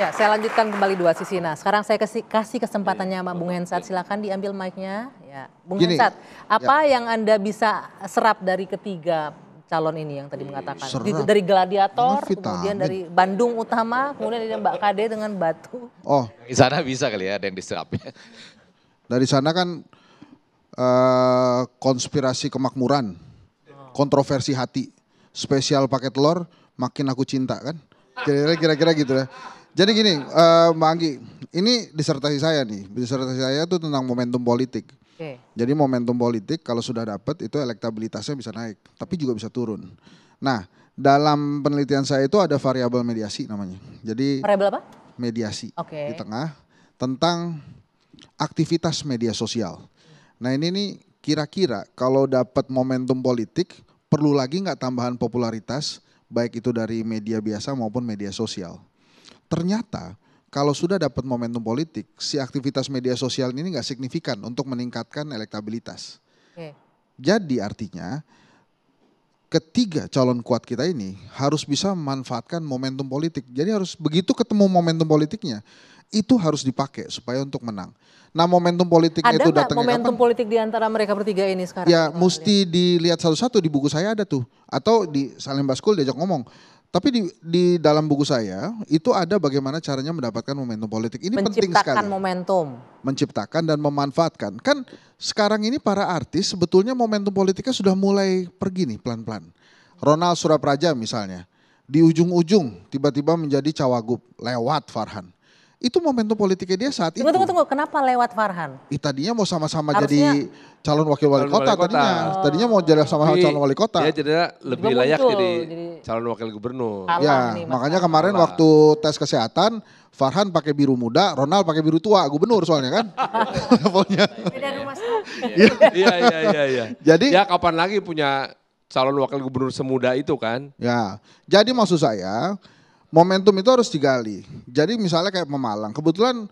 Ya, saya lanjutkan kembali dua sisi. Nah, sekarang saya kasih kesempatannya sama Bung Hensat. Silakan diambil mic-nya. Ya, Bung Hensat, apa yang Anda bisa serap dari ketiga calon ini yang tadi mengatakan? Dari Gladiator, kemudian dari Bandung Utama, kemudian dari Mbak Kade dengan Batu. Oh, di sana bisa kali ya ada yang diserap ya. Dari sana kan konspirasi kemakmuran, kontroversi hati, spesial pakai telur, makin aku cinta kan. Kira-kira gitu ya. Jadi gini, Mbak Anggi, ini disertasi saya nih. Disertasi saya itu tentang momentum politik. Oke. Jadi momentum politik kalau sudah dapat itu elektabilitasnya bisa naik, tapi juga bisa turun. Nah, dalam penelitian saya itu ada variabel mediasi namanya. Jadi variabel apa? Mediasi Oke. di tengah tentang aktivitas media sosial. Nah ini nih kira-kira kalau dapat momentum politik perlu lagi nggak tambahan popularitas baik itu dari media biasa maupun media sosial. Ternyata kalau sudah dapat momentum politik, si aktivitas media sosial ini nggak signifikan untuk meningkatkan elektabilitas. Oke. Jadi artinya ketiga calon kuat kita ini harus bisa memanfaatkan momentum politik. Jadi harus begitu ketemu momentum politiknya, itu harus dipakai supaya untuk menang. Nah momentum politiknya itu datangnya kapan? Ada momentum politik di antara mereka bertiga ini sekarang? Ya mesti dilihat satu-satu, di buku saya ada tuh. Atau di Salim Baskul diajak ngomong. Tapi di dalam buku saya itu ada bagaimana caranya mendapatkan momentum politik. Ini penting sekali. Menciptakan momentum. Menciptakan dan memanfaatkan. Kan sekarang ini para artis sebetulnya momentum politiknya sudah mulai pergi nih pelan-pelan. Ronald Surapraja misalnya. Di ujung-ujung tiba-tiba menjadi cawagup lewat Farhan. Itu momentum politiknya dia saat itu. Tunggu, kenapa lewat Farhan? Tadinya mau sama-sama jadi calon wakil wali kota tadinya. Tadinya mau jadi sama calon wali kota. Dia jadi lebih layak jadi calon wakil gubernur. Ya, makanya kemarin waktu tes kesehatan Farhan pakai biru muda, Ronald pakai biru tua, gubernur soalnya kan. Levelnya. Beda rumah sakit. Iya. Jadi ya kapan lagi punya calon wakil gubernur semuda itu kan? Ya, jadi maksud saya momentum itu harus digali. Jadi misalnya kayak Pemalang, kebetulan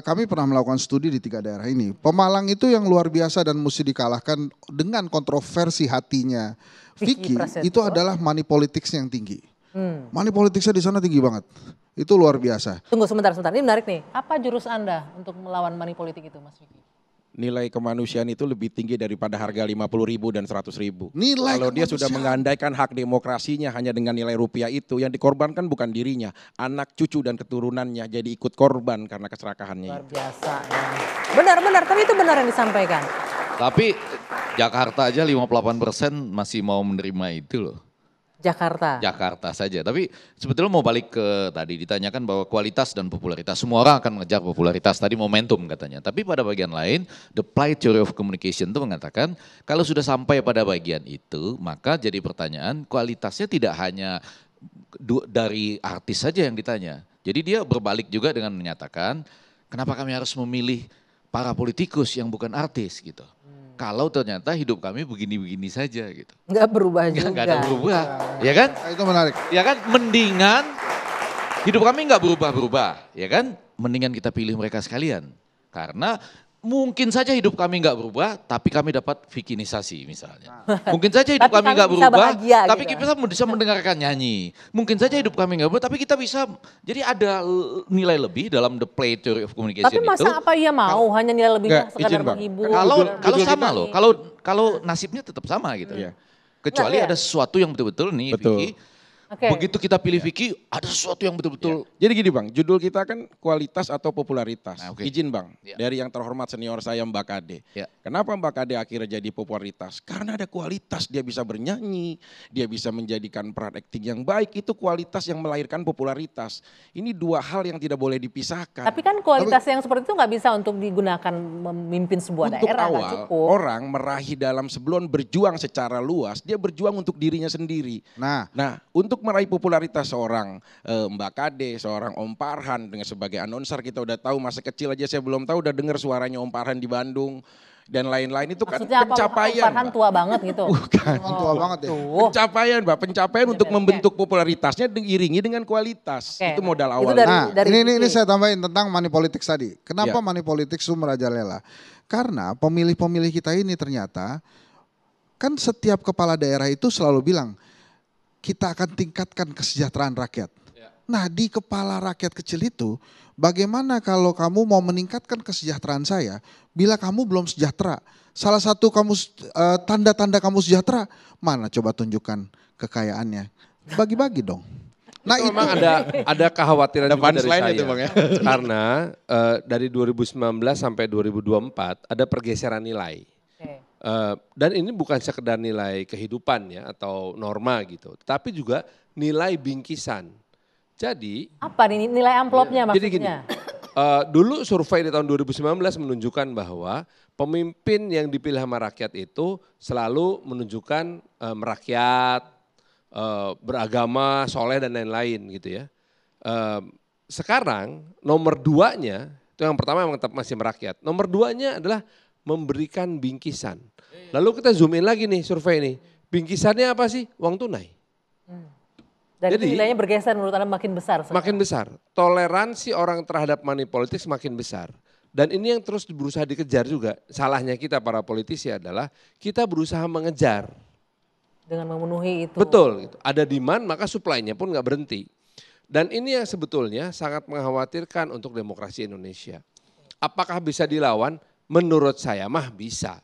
kami pernah melakukan studi di 3 daerah ini. Pemalang itu yang luar biasa dan mesti dikalahkan dengan kontroversi hatinya Vicky, itu adalah money politics yang tinggi. Money politicsnya di sana tinggi banget. Itu luar biasa. Tunggu sebentar, ini menarik nih. Apa jurus Anda untuk melawan money politik itu Mas Vicky? Nilai kemanusiaan itu lebih tinggi daripada harga 50.000 dan 100.000. Kalau dia sudah mengandaikan hak demokrasinya hanya dengan nilai rupiah itu, yang dikorbankan bukan dirinya, anak cucu dan keturunannya jadi ikut korban karena keserakahannya. Luar biasa ya. Benar, tapi itu benar yang disampaikan. Tapi Jakarta aja 58% masih mau menerima itu loh. Jakarta saja. Tapi sebetulnya mau balik ke tadi ditanyakan bahwa kualitas dan popularitas. Semua orang akan mengejar popularitas. Tadi momentum katanya. Tapi pada bagian lain, the Applied Theory of Communication itu mengatakan kalau sudah sampai pada bagian itu, maka jadi pertanyaan kualitasnya tidak hanya dari artis saja yang ditanya. Jadi dia berbalik juga dengan menyatakan kenapa kami harus memilih para politikus yang bukan artis gitu. Kalau ternyata hidup kami begini-begini saja gitu. Nggak berubah juga. Nggak ada berubah, ya kan? Itu menarik. Ya kan, mendingan hidup kami nggak berubah-berubah, ya kan? Mendingan kita pilih mereka sekalian. Karena mungkin saja hidup kami nggak berubah, tapi kami dapat vikinisasi misalnya. Mungkin saja hidup kami nggak berubah, tapi kita bisa mendengarkan nyanyi. Mungkin saja hidup kami nggak berubah, tapi kita bisa, jadi ada nilai lebih dalam the play theory of communication itu. Tapi masa apa ia mau hanya nilai lebihnya sekadar menghibur. Kalau sama loh, kalau nasibnya tetap sama gitu. Kecuali ada sesuatu yang betul-betul nih Vicky. Begitu kita pilih Vicky, ada sesuatu yang betul-betul. Jadi gini Bang, judul kita kan kualitas atau popularitas. Izin Bang, dari yang terhormat senior saya Mbak Kade. Kenapa Mbak Kade akhirnya jadi popularitas? Karena ada kualitas, dia bisa bernyanyi, dia bisa menjadikan peran akting yang baik, itu kualitas yang melahirkan popularitas. Ini dua hal yang tidak boleh dipisahkan. Tapi kan kualitas yang seperti itu nggak bisa untuk digunakan memimpin sebuah daerah. Untuk awal, orang meraih dalam sebelum berjuang secara luas, dia berjuang untuk dirinya sendiri. Nah untuk meraih popularitas seorang Mbak Kade, seorang Om Farhan dengan sebagai announcer, kita udah tahu masa kecil aja saya belum tahu udah dengar suaranya Om Farhan di Bandung dan lain-lain itu. Maksudnya kan pencapaian. Om Farhan tua banget gitu. Bukan. Tua banget ya. Pencapaian Mbak, pencapaian untuk membentuk popularitasnya diiringi dengan kualitas. Itu modal awal. Ini saya tambahin tentang money politics tadi. Kenapa money politics itu merajalela? Karena pemilih-pemilih kita ini ternyata kan setiap kepala daerah itu selalu bilang kita akan tingkatkan kesejahteraan rakyat. Nah di kepala rakyat kecil itu, bagaimana kalau kamu mau meningkatkan kesejahteraan saya, bila kamu belum sejahtera. Salah satu tanda-tanda kamu sejahtera, mana coba tunjukkan kekayaannya. Bagi-bagi dong. Nah itu memang ada kekhawatiran juga dari saya. Itu, Bang, ya? Karena dari 2019 sampai 2024 ada pergeseran nilai. Dan ini bukan sekedar nilai kehidupan ya atau norma gitu, tapi juga nilai bingkisan. Jadi apa nih nilai amplopnya maksudnya? Jadi gini, dulu survei di tahun 2019 menunjukkan bahwa pemimpin yang dipilih sama rakyat itu selalu menunjukkan merakyat, beragama, soleh dan lain-lain gitu ya. Sekarang nomor 2-nya, itu yang pertama memang tetap masih merakyat. Nomor 2-nya adalah memberikan bingkisan. Lalu kita zoom in lagi nih survei ini. Bingkisannya apa sih? Uang tunai. Dan jadi, nilainya bergeser menurut Anda makin besar? Sebenarnya. Makin besar. Toleransi orang terhadap money politics makin besar. Dan ini yang terus berusaha dikejar juga. Salahnya kita para politisi adalah kita berusaha mengejar. Dengan memenuhi itu. Betul. Gitu. Ada demand maka supply-nya pun nggak berhenti. Dan ini yang sebetulnya sangat mengkhawatirkan untuk demokrasi Indonesia. Apakah bisa dilawan? Menurut saya mah bisa.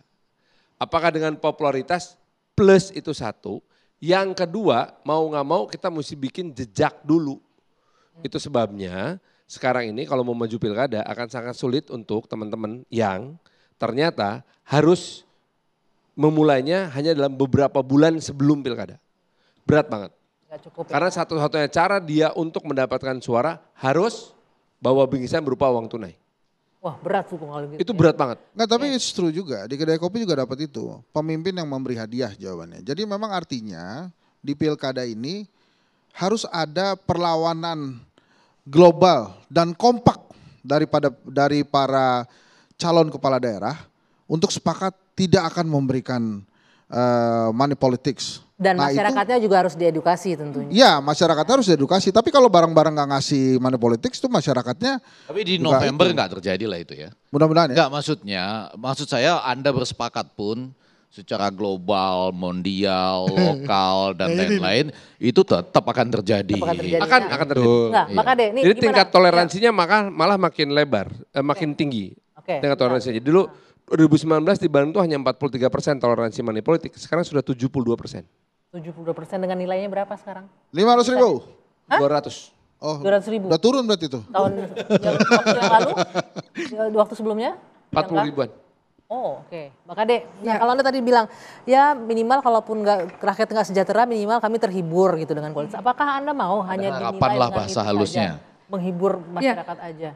Apakah dengan popularitas plus itu satu. Yang kedua, mau nggak mau kita mesti bikin jejak dulu. Itu sebabnya sekarang ini kalau mau maju pilkada akan sangat sulit untuk teman-teman yang ternyata harus memulainya hanya dalam beberapa bulan sebelum pilkada. Berat banget. Gak cukup, ya. Karena satu-satunya cara dia untuk mendapatkan suara harus bawa bingkisan berupa uang tunai. Wah berat tuh kalau gitu. Itu berat banget. Nggak, tapi it's true juga. Di kedai kopi juga dapat itu. Pemimpin yang memberi hadiah jawabannya. Jadi memang artinya di pilkada ini harus ada perlawanan global dan kompak dari para calon kepala daerah untuk sepakat tidak akan memberikan money politics. Dan masyarakatnya juga harus diedukasi tentunya. Iya, masyarakatnya harus diedukasi. Tapi kalau barang-barang nggak ngasih money politics itu masyarakatnya. Tapi di November nggak terjadi lah itu ya. Mudah-mudahan ya. Enggak, maksud saya Anda bersepakat pun secara global, mondial, lokal dan lain-lain itu tetap akan terjadi. Akan terjadi. Enggak, maka deh, ini jadi tingkat toleransinya malah makin lebar, makin tinggi. Tingkat toleransinya. Jadi dulu 2019 di Bandung itu hanya 43% toleransi money politik, sekarang sudah 72%. 72% dengan nilainya berapa sekarang? 500.000. 200. Oh, 200.000. Udah turun berarti itu. Tahun waktu yang lalu, waktu sebelumnya? 40 ribuan. Oh oke. Maka deh, nah kalau Anda tadi bilang ya minimal kalaupun rakyat nggak sejahtera minimal kami terhibur gitu dengan politik. Apakah Anda mau hanya dinilai lah bahasa halusnya? Menghibur masyarakat aja.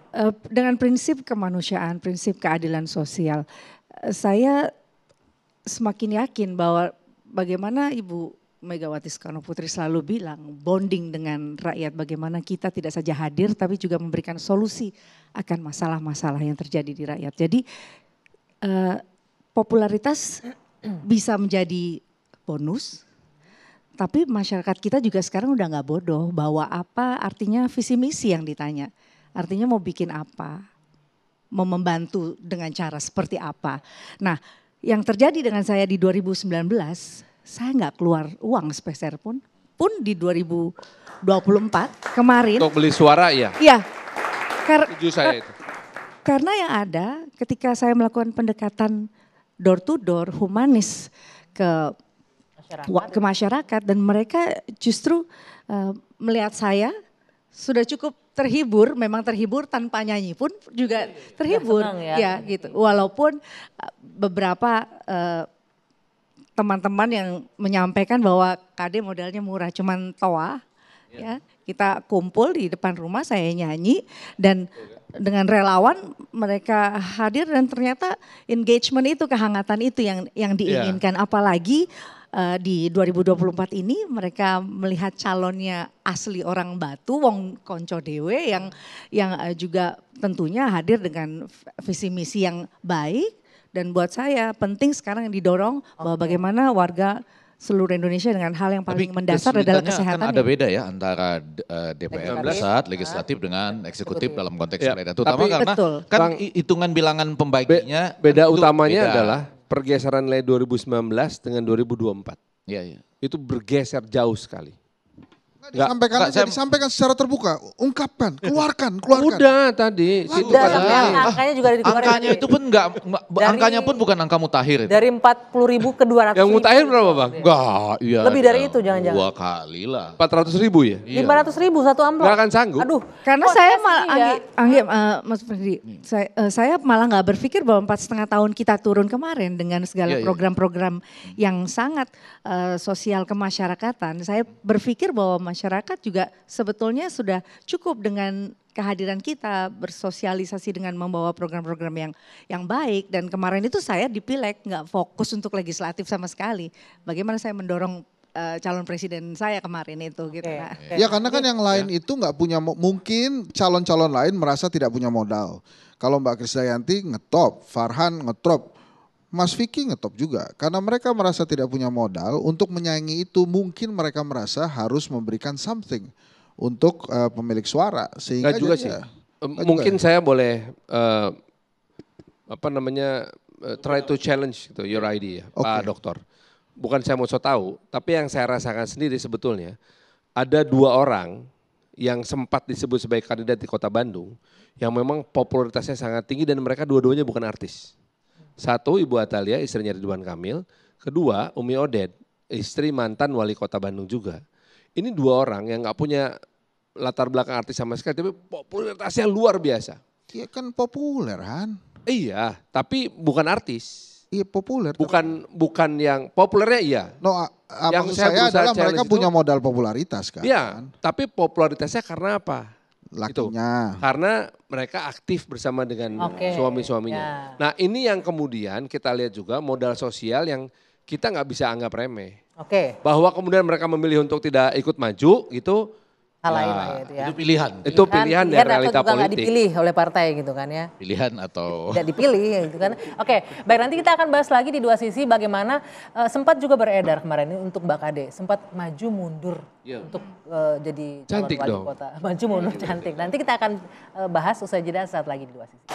Dengan prinsip kemanusiaan, prinsip keadilan sosial, saya semakin yakin bahwa bagaimana Ibu Megawati Soekarno Putri selalu bilang bonding dengan rakyat, bagaimana kita tidak saja hadir tapi juga memberikan solusi akan masalah-masalah yang terjadi di rakyat. Jadi popularitas bisa menjadi bonus. Tapi masyarakat kita juga sekarang udah nggak bodoh bahwa apa artinya visi misi yang ditanya. Artinya mau bikin apa, mau membantu dengan cara seperti apa. Nah yang terjadi dengan saya di 2019, saya nggak keluar uang sepeser pun. Pun di 2024 kemarin. Untuk beli suara ya? Iya. Setuju saya itu. Karena yang ada ketika saya melakukan pendekatan door to door humanis ke masyarakat dan mereka justru melihat saya sudah cukup terhibur, memang terhibur tanpa nyanyi pun juga terhibur ya gitu. Walaupun beberapa teman-teman yang menyampaikan bahwa KD modalnya murah, cuman toa ya. Kita kumpul di depan rumah, saya nyanyi dan dengan relawan mereka hadir dan ternyata engagement itu, kehangatan itu yang diinginkan. Apalagi di 2024 ini mereka melihat calonnya asli orang Batu, wong konco dewe yang juga tentunya hadir dengan visi misi yang baik. Dan buat saya penting sekarang yang didorong bahwa bagaimana warga seluruh Indonesia dengan hal yang paling mendasar adalah kesehatan. Kan ada beda ya antara DPR pusat, legislatif dengan eksekutif dalam konteks pilkada. Terutama karena kan hitungan bilangan pembaginya. Beda utamanya adalah pergeseran nilai 2019 dengan 2024. Iya. Itu bergeser jauh sekali. Disampaikan secara terbuka, ungkapkan, keluarkan. Udah tadi. Angkanya juga dikeluarkan. Angkanya itu pun angkanya pun bukan angka mutakhir. Dari 40.000 ke 200.000. Yang mutakhir berapa Bang? Enggak, iya. Lebih dari itu jangan-jangan. 2 kali lah. 400.000 ya? 500.000 satu amplop. Gak akan sanggup. Aduh. Karena saya malah, Mas Freddy, saya malah nggak berpikir bahwa 4,5 tahun kita turun kemarin dengan segala program-program yang sangat sosial kemasyarakatan. Saya berpikir bahwa masyarakat juga sebetulnya sudah cukup dengan kehadiran kita bersosialisasi dengan membawa program-program yang baik. Dan kemarin itu saya di Pileg nggak fokus untuk legislatif sama sekali. Bagaimana saya mendorong calon presiden saya kemarin itu gitu. Ya karena kan yang lain itu nggak punya, mungkin calon-calon lain merasa tidak punya modal. Kalau Mbak Krisdayanti ngetop, Farhan ngetop, Mas Vicky ngetop juga. Karena mereka merasa tidak punya modal untuk menyaingi itu, mungkin mereka merasa harus memberikan something untuk pemilik suara. Sehingga juga sih. Mungkin saya boleh try to challenge gitu, your idea, Pak Dokter. Bukan saya mau so tahu, tapi yang saya rasakan sendiri sebetulnya ada 2 orang yang sempat disebut sebagai kandidat di Kota Bandung yang memang popularitasnya sangat tinggi dan mereka dua-duanya bukan artis. Satu Ibu Atalia, istrinya Ridwan Kamil. Kedua Umi Oded, istri mantan wali kota Bandung juga. Ini 2 orang yang gak punya latar belakang artis sama sekali, tapi popularitasnya luar biasa. Iya kan populer Han. Iya, tapi bukan artis. Iya populer. Bukan yang populernya iya. Yang saya adalah mereka punya modal popularitas kan. Iya, tapi popularitasnya karena apa? Lakinya. Karena mereka aktif bersama dengan suami-suaminya. Ya. Nah ini yang kemudian kita lihat juga modal sosial yang kita nggak bisa anggap remeh. Bahwa kemudian mereka memilih untuk tidak ikut maju gitu. Hal lain lah itu ya. Itu pilihan. Itu pilihan dari realita politik. Nggak dipilih oleh partai gitu kan ya. Pilihan atau. Tidak dipilih gitu kan. Baik nanti kita akan bahas lagi di 2 sisi bagaimana sempat juga beredar kemarin ini untuk Mbak Kade. Sempat maju mundur untuk jadi calon wali kota. Maju mundur cantik. Nanti kita akan bahas usai jeda saat lagi di 2 sisi.